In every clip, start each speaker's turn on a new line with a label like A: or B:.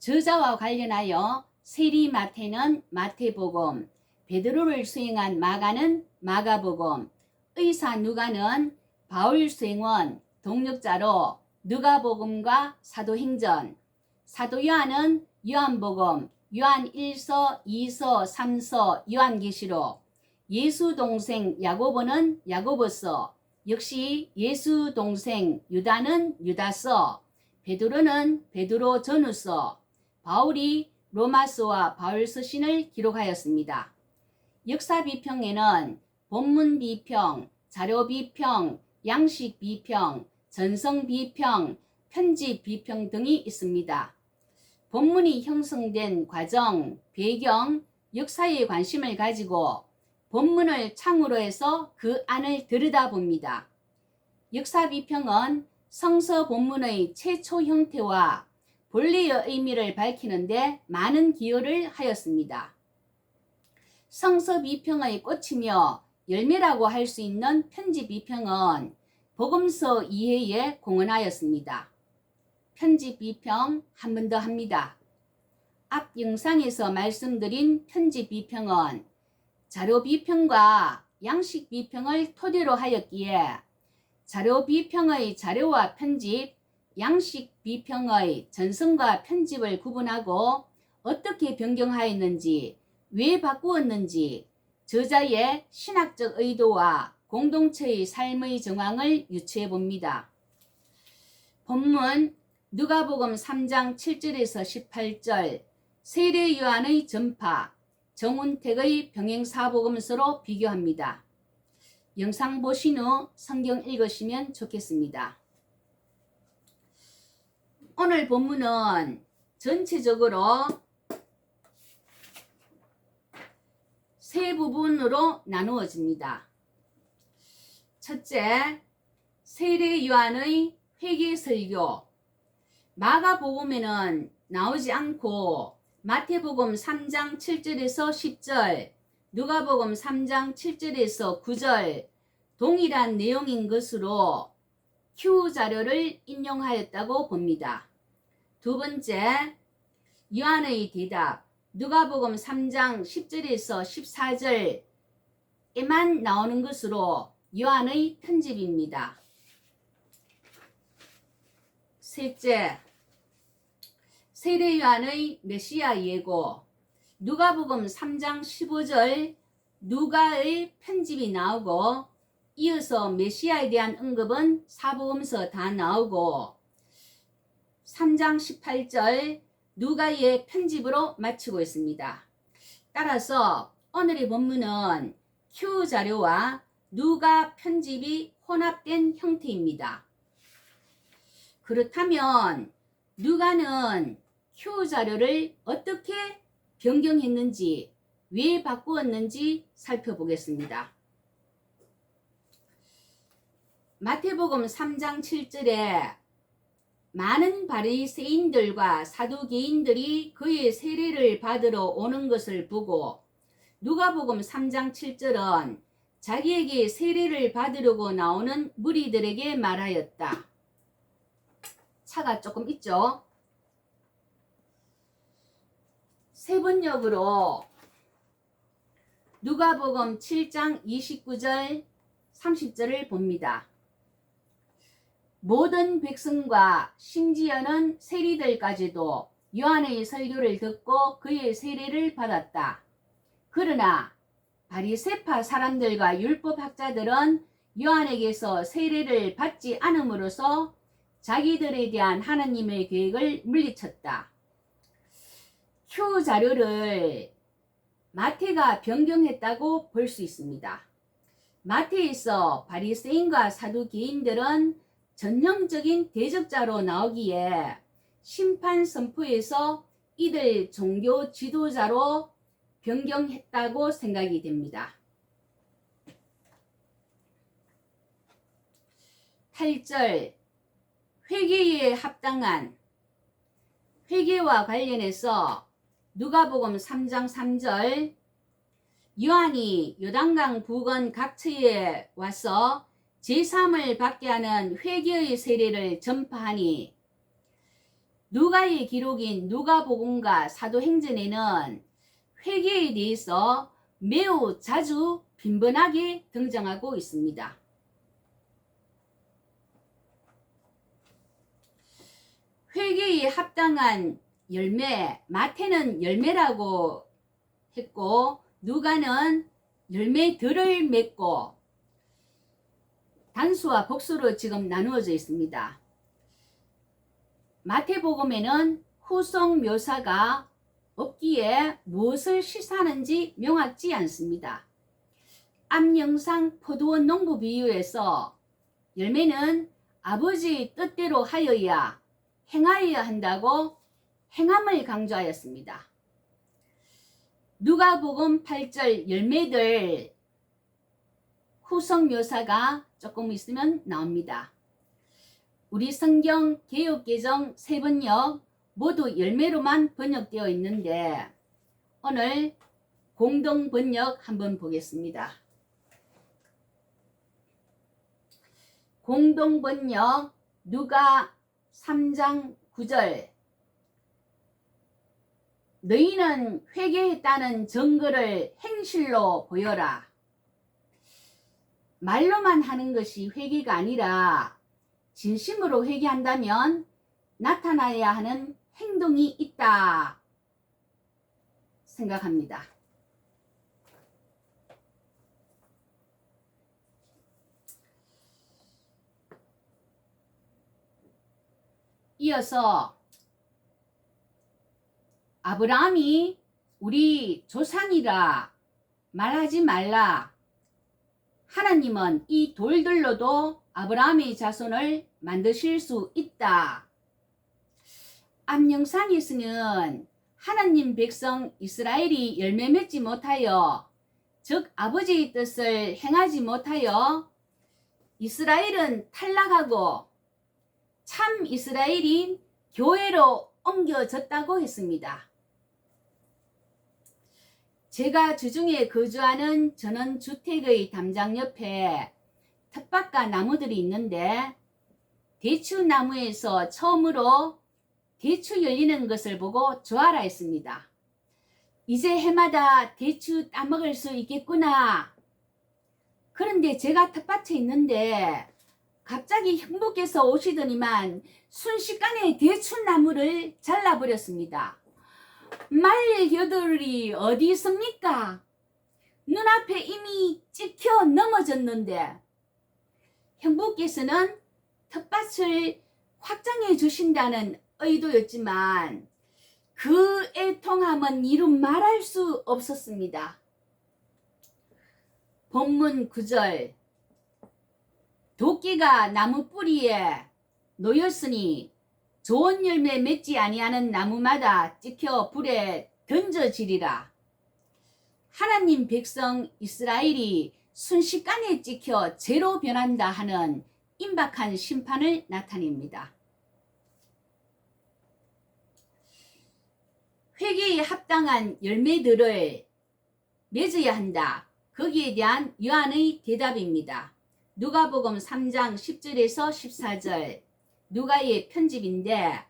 A: 저자와 관련하여 세리 마태는 마태복음, 베드로를 수행한 마가는 마가복음, 의사 누가는 바울 수행원 동력자로 누가복음과 사도행전, 사도 요한은 요한복음, 요한 1서, 2서, 3서, 요한계시록, 예수 동생 야고보는 야고보서, 역시 예수 동생 유다는 유다서, 베드로는 베드로 전후서, 바울이 로마서와 바울서신을 기록하였습니다. 역사 비평에는 본문 비평, 자료 비평, 양식 비평, 전성 비평, 편집 비평 등이 있습니다. 본문이 형성된 과정, 배경, 역사에 관심을 가지고 본문을 창으로 해서 그 안을 들여다봅니다. 역사 비평은 성서 본문의 최초 형태와 본래의 의미를 밝히는데 많은 기여를 하였습니다. 성서 비평의 꽃이며 열매라고 할 수 있는 편집 비평은 복음서 이해에 공헌하였습니다. 편집 비평 한 번 더 합니다. 앞 영상에서 말씀드린 편집 비평은 자료 비평과 양식 비평을 토대로 하였기에 자료 비평의 자료와 편집, 양식 비평의 전성과 편집을 구분하고 어떻게 변경하였는지, 왜 바꾸었는지, 저자의 신학적 의도와 공동체의 삶의 정황을 유추해 봅니다. 본문 누가복음 3장 7절에서 18절, 세례 요한의 전파, 정운택의 병행사복음서로 비교합니다. 영상 보신 후 성경 읽으시면 좋겠습니다. 오늘 본문은 전체적으로 세 부분으로 나누어집니다. 첫째, 세례 요한의 회개 설교. 마가복음에는 나오지 않고 마태복음 3장 7절에서 10절, 누가복음 3장 7절에서 9절 동일한 내용인 것으로 Q 자료를 인용하였다고 봅니다. 두 번째, 요한의 대답, 누가복음 3장 10절에서 14절에만 나오는 것으로 요한의 편집입니다. 셋째, 세례 요한의 메시아 예고, 누가복음 3장 15절 누가의 편집이 나오고 이어서 메시아에 대한 언급은 사복음서 다 나오고 3장 18절 누가의 편집으로 마치고 있습니다. 따라서 오늘의 본문은 Q 자료와 누가 편집이 혼합된 형태입니다. 그렇다면 누가는 Q 자료를 어떻게 변경했는지, 왜 바꾸었는지 살펴보겠습니다. 마태복음 3장 7절에 많은 바리새인들과 사두개인들이 그의 세례를 받으러 오는 것을 보고 누가복음 3장 7절은 자기에게 세례를 받으려고 나오는 무리들에게 말하였다. 차가 조금 있죠? 세 번역으로 누가복음 7장 29절 30절을 봅니다. 모든 백성과 심지어는 세리들까지도 요한의 설교를 듣고 그의 세례를 받았다. 그러나 바리새파 사람들과 율법학자들은 요한에게서 세례를 받지 않음으로써 자기들에 대한 하나님의 계획을 물리쳤다. Q 자료를 마태가 변경했다고 볼 수 있습니다. 마태에서 바리새인과 사두개인들은 전형적인 대적자로 나오기에 심판 선포에서 이들 종교 지도자로 변경했다고 생각이 됩니다. 8절 회개에 합당한, 회개와 관련해서 누가복음 3장 3절 요한이 요단강 부근 각처에 와서 제3을 받게 하는 회개의 세례를 전파하니 누가의 기록인 누가복음과 사도행전에는 회개에 대해서 매우 자주 빈번하게 등장하고 있습니다. 회개에 합당한 열매, 마태는 열매라고 했고 누가는 열매들을 맺고 단수와 복수로 지금 나누어져 있습니다. 마태복음에는 후속 묘사가 없기에 무엇을 시사하는지 명확지 않습니다. 앞영상 포도원 농부 비유에서 열매는 아버지의 뜻대로 하여야 행하여야 한다고 행함을 강조하였습니다. 누가복음 8절 열매들 후속 묘사가 조금 있으면 나옵니다. 우리 성경 개역개정 3번역 모두 열매로만 번역되어 있는데 오늘 공동 번역 한번 보겠습니다. 공동 번역 누가 3장 9절 너희는 회개했다는 증거를 행실로 보여라. 말로만 하는 것이 회개가 아니라 진심으로 회개한다면 나타나야 하는 행동이 있다 생각합니다. 이어서 아브라함이 우리 조상이라 말하지 말라. 하나님은 이 돌들로도 아브라함의 자손을 만드실 수 있다. 앞영상에서는 하나님 백성 이스라엘이 열매 맺지 못하여 즉 아버지의 뜻을 행하지 못하여 이스라엘은 탈락하고 참 이스라엘인 교회로 옮겨졌다고 했습니다. 제가 주중에 거주하는 전원주택의 담장 옆에 텃밭과 나무들이 있는데 대추나무에서 처음으로 대추 열리는 것을 보고 좋아라 했습니다. 이제 해마다 대추 따먹을 수 있겠구나. 그런데 제가 텃밭에 있는데 갑자기 형부께서 오시더니만 순식간에 대추나무를 잘라버렸습니다. 말릴 겨들이 어디 있습니까? 눈앞에 이미 찍혀 넘어졌는데 형부께서는 텃밭을 확장해 주신다는 의도였지만 그 애통함은 이루 말할 수 없었습니다. 본문 9절 도끼가 나무 뿌리에 놓였으니 좋은 열매 맺지 아니하는 나무마다 찍혀 불에 던져지리라. 하나님 백성 이스라엘이 순식간에 찍혀 죄로 변한다 하는 임박한 심판을 나타냅니다. 회개에 합당한 열매들을 맺어야 한다. 거기에 대한 요한의 대답입니다. 누가복음 3장 10절에서 14절 누가의 편집인데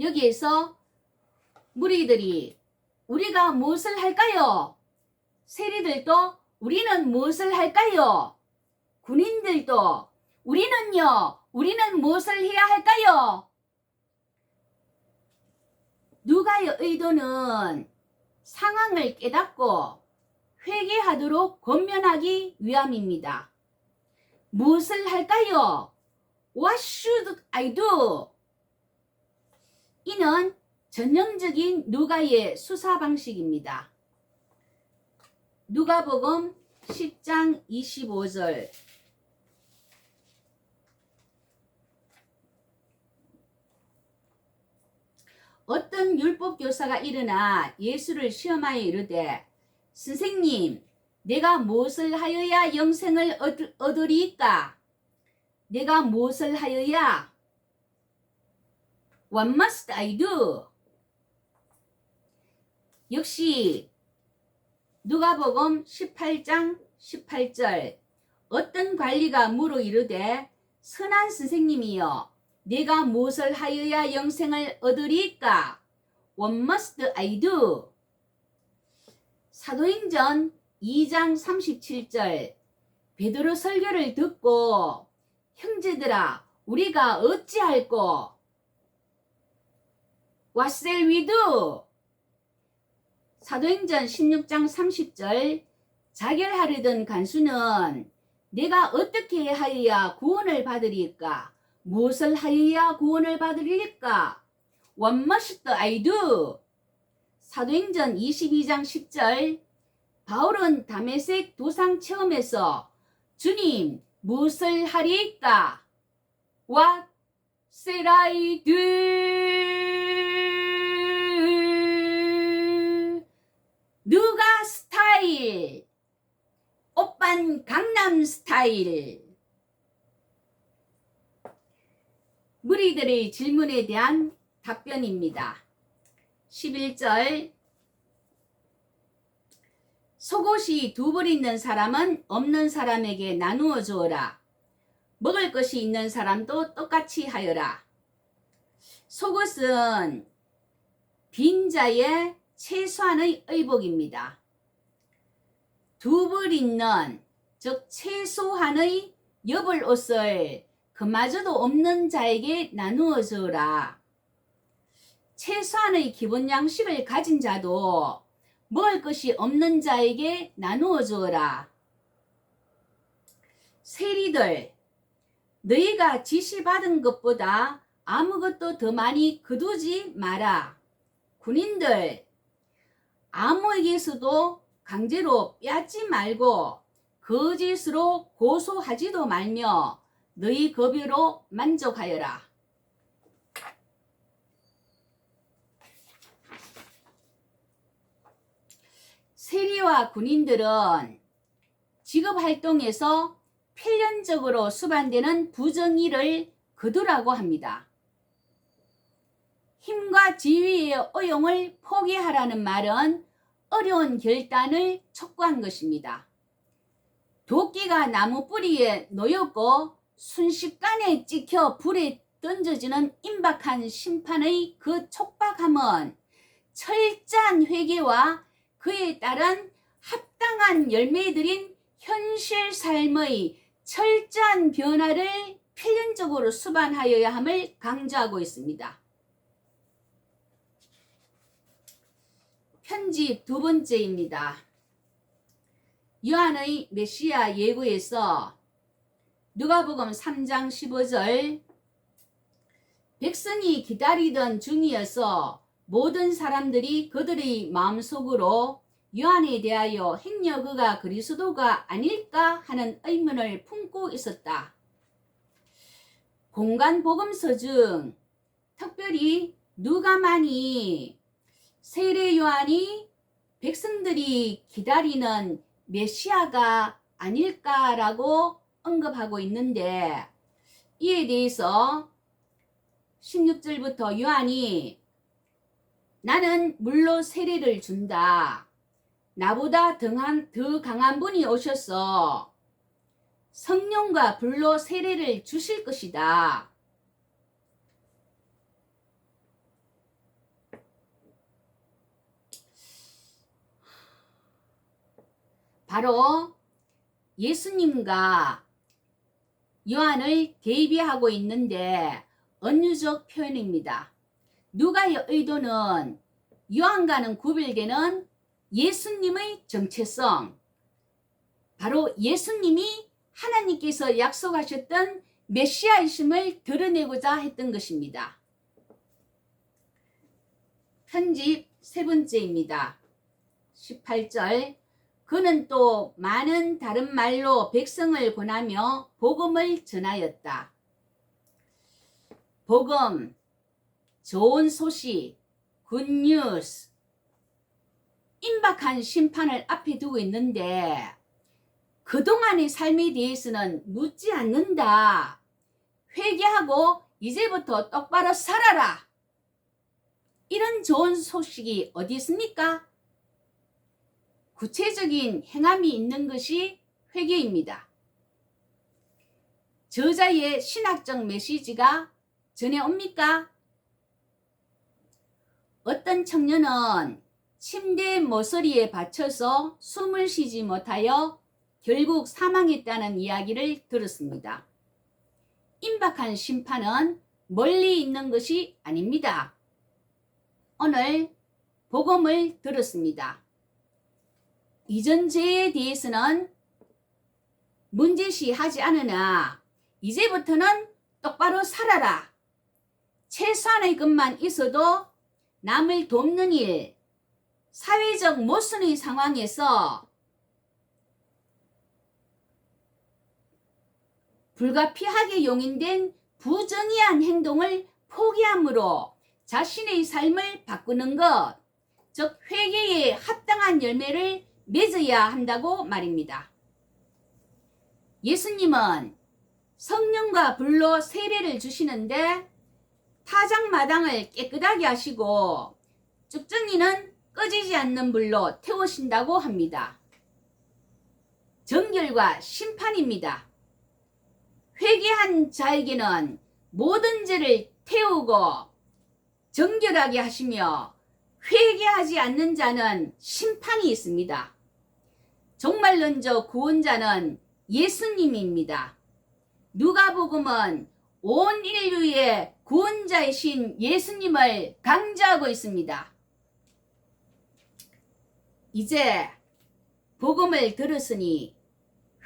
A: 여기에서 무리들이 우리가 무엇을 할까요? 세리들도 우리는 무엇을 할까요? 군인들도 우리는 무엇을 해야 할까요? 누가의 의도는 상황을 깨닫고 회개하도록 권면하기 위함입니다. 무엇을 할까요? What should I do? 이는 전형적인 누가의 수사 방식입니다. 누가복음 10장 25절 어떤 율법교사가 일어나 예수를 시험하여 이르되 선생님, 내가 무엇을 하여야 영생을 얻으리이까? 내가 무엇을 하여야? What must I do? 역시 누가복음 18장 18절 어떤 관리가 물어 이르되 선한 선생님이여 내가 무엇을 하여야 영생을 얻으리까? What must I do? 사도행전 2장 37절 베드로 설교를 듣고 형제들아 우리가 어찌할꼬? What shall we do? 사도행전 16장 30절 자결하려던 간수는 내가 어떻게 하여야 구원을 받으리까? 무엇을 하여야 구원을 받으리까? What must I do? 사도행전 22장 10절 바울은 다메섹 도상 체험에서 주님 무엇을 하리까? What shall I do? 누가 스타일? 오빤 강남 스타일. 무리들의 질문에 대한 답변입니다. 11절 속옷이 두 벌 있는 사람은 없는 사람에게 나누어 주어라. 먹을 것이 있는 사람도 똑같이 하여라. 속옷은 빈자의 최소한의 의복입니다. 두 벌 있는 즉 최소한의 여벌 옷을 그마저도 없는 자에게 나누어 주어라. 최소한의 기본 양식을 가진 자도 먹을 것이 없는 자에게 나누어 주어라. 세리들 너희가 지시받은 것보다 아무것도 더 많이 거두지 마라. 군인들 아무에게서도 강제로 빼앗지 말고 거짓으로 고소하지도 말며 너희 급여로 만족하여라. 세리와 군인들은 직업활동에서 필연적으로 수반되는 부정의를 거두라고 합니다. 힘과 지위의 어용을 포기하라는 말은 어려운 결단을 촉구한 것입니다. 도끼가 나무 뿌리에 놓였고 순식간에 찍혀 불에 던져지는 임박한 심판의 그 촉박함은 철저한 회개와 그에 따른 합당한 열매들인 현실 삶의 철저한 변화를 필연적으로 수반하여야 함을 강조하고 있습니다. 편집 두 번째입니다. 요한의 메시아 예고에서 누가복음 3장 15절 백성이 기다리던 중이어서 모든 사람들이 그들의 마음속으로 요한에 대하여 행여 그가 그리스도가 아닐까 하는 의문을 품고 있었다. 공간 복음서 중 특별히 누가만이 세례 요한이 백성들이 기다리는 메시아가 아닐까라고 언급하고 있는데 이에 대해서 16절부터 요한이 나는 물로 세례를 준다. 나보다 더 강한 분이 오셔서 성령과 불로 세례를 주실 것이다. 바로 예수님과 요한을 대비하고 있는데 은유적 표현입니다. 누가의 의도는 요한과는 구별되는 예수님의 정체성, 바로 예수님이 하나님께서 약속하셨던 메시아이심을 드러내고자 했던 것입니다. 편집 세 번째입니다. 18절 그는 또 많은 다른 말로 백성을 권하며 복음을 전하였다. 복음, 좋은 소식, 굿뉴스, 임박한 심판을 앞에 두고 있는데 그동안의 삶에 대해서는 묻지 않는다. 회개하고 이제부터 똑바로 살아라. 이런 좋은 소식이 어디 있습니까? 구체적인 행함이 있는 것이 회개입니다. 저자의 신학적 메시지가 전해옵니까? 어떤 청년은 침대 모서리에 받쳐서 숨을 쉬지 못하여 결국 사망했다는 이야기를 들었습니다. 임박한 심판은 멀리 있는 것이 아닙니다. 오늘 복음을 들었습니다. 이전 죄에 대해서는 문제시하지 않으나 이제부터는 똑바로 살아라. 최소한의 것만 있어도 남을 돕는 일, 사회적 모순의 상황에서 불가피하게 용인된 부정의한 행동을 포기함으로 자신의 삶을 바꾸는 것, 즉 회개에 합당한 열매를 맺어야 한다고 말입니다. 예수님은 성령과 불로 세례를 주시는데 타작마당을 깨끗하게 하시고 쭉정이는 꺼지지 않는 불로 태우신다고 합니다. 정결과 심판입니다. 회개한 자에게는 모든 죄를 태우고 정결하게 하시며 회개하지 않는 자는 심판이 있습니다. 종말론적 구원자는 예수님입니다. 누가복음은 온 인류의 구원자이신 예수님을 강조하고 있습니다. 이제 복음을 들었으니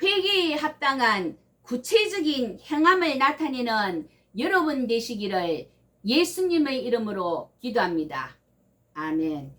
A: 회개에 합당한 구체적인 행함을 나타내는 여러분 되시기를 예수님의 이름으로 기도합니다. 아멘.